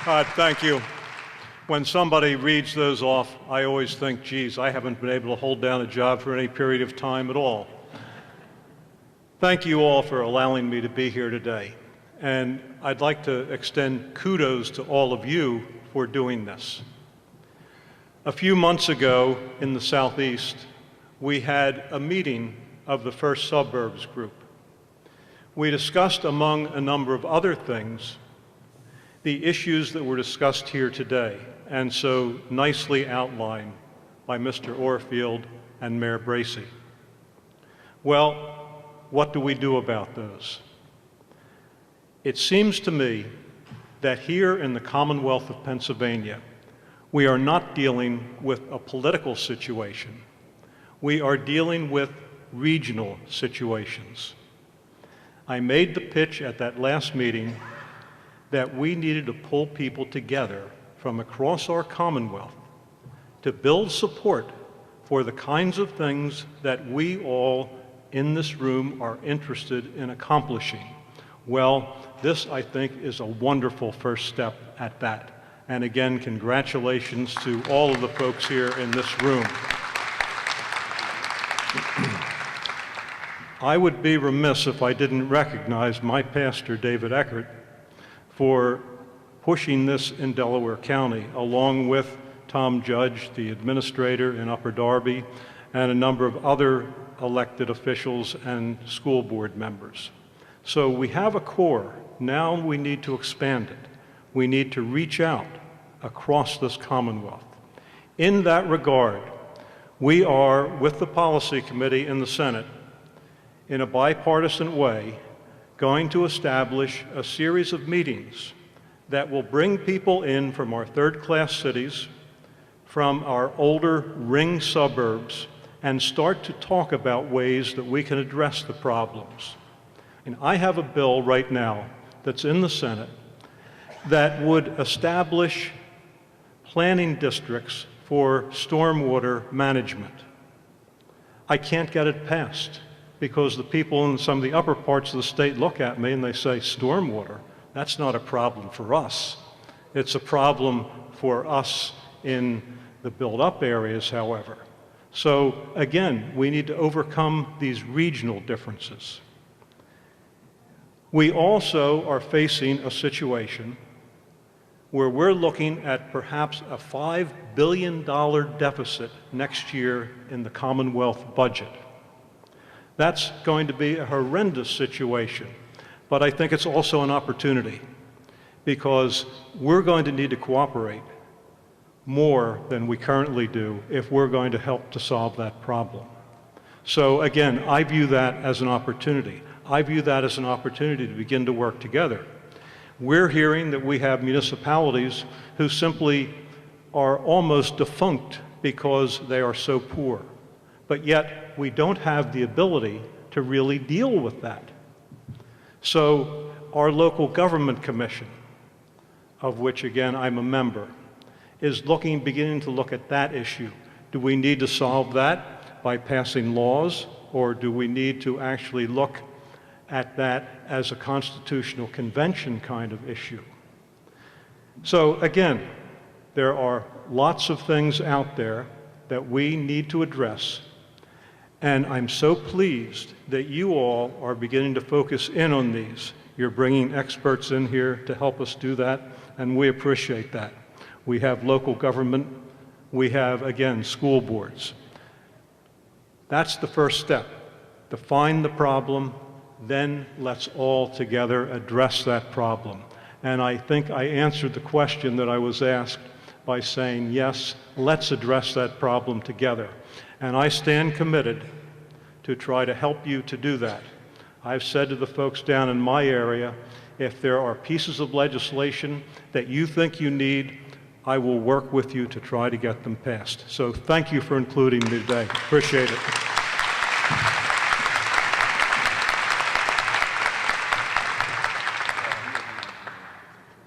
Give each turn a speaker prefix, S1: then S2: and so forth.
S1: Thank you. When somebody reads those off, I always think, geez, I haven't been able to hold down a job for any period of time at all. Thank you all for allowing me to be here today. And I'd like to extend kudos to all of you for doing this. A few months ago in the Southeast, we had a meeting of the First Suburbs group. We discussed, among a number of other things, the issues that were discussed here today, and so nicely outlined by Mr. Orfield and Mayor Bracey. Well, what do we do about those? It seems to me that here in the Commonwealth of Pennsylvania, we are not dealing with a political situation. We are dealing with regional situations. I made the pitch at that last meeting that we needed to pull people together from across our Commonwealth to build support for the kinds of things that we all in this room are interested in accomplishing. Well, this, I think, is a wonderful first step at that. And again, congratulations to all of the folks here in this room. I would be remiss if I didn't recognize my pastor, David Eckert, for pushing this in Delaware County, along with Tom Judge, the administrator in Upper Darby, and a number of other elected officials and school board members. So we have a core. Now we need to expand it. We need to reach out across this Commonwealth. In that regard, we are, with the Policy Committee in the Senate, in a bipartisan way, going to establish a series of meetings that will bring people in from our third-class cities, from our older ring suburbs, and start to talk about ways that we can address the problems. And I have a bill right now that's in the Senate that would establish planning districts for stormwater management. I can't get it passed because the people in some of the upper parts of the state look at me and they say, stormwater, that's not a problem for us. It's a problem for us in the built-up areas, however. So again, we need to overcome these regional differences. We also are facing a situation where we're looking at perhaps a $5 billion deficit next year in the Commonwealth budget. That's going to be a horrendous situation, but I think it's also an opportunity because we're going to need to cooperate more than we currently do if we're going to help to solve that problem. So again, I view that as an opportunity. I view that as an opportunity to begin to work together. We're hearing that we have municipalities who simply are almost defunct because they are so poor. But yet, we don't have the ability to really deal with that. So our local government commission, of which again I'm a member, is beginning to look at that issue. Do we need to solve that by passing laws, or do we need to actually look at that as a constitutional convention kind of issue? So again, there are lots of things out there that we need to address, and I'm so pleased that you all are beginning to focus in on these. You're bringing experts in here to help us do that, and we appreciate that. We have local government, we have, again, school boards. That's the first step. Define the problem, then let's all together address that problem. And I think I answered the question that I was asked by saying, yes, let's address that problem together. And I stand committed to try to help you to do that. I've said to the folks down in my area, if there are pieces of legislation that you think you need, I will work with you to try to get them passed. So thank you for including me today. Appreciate it.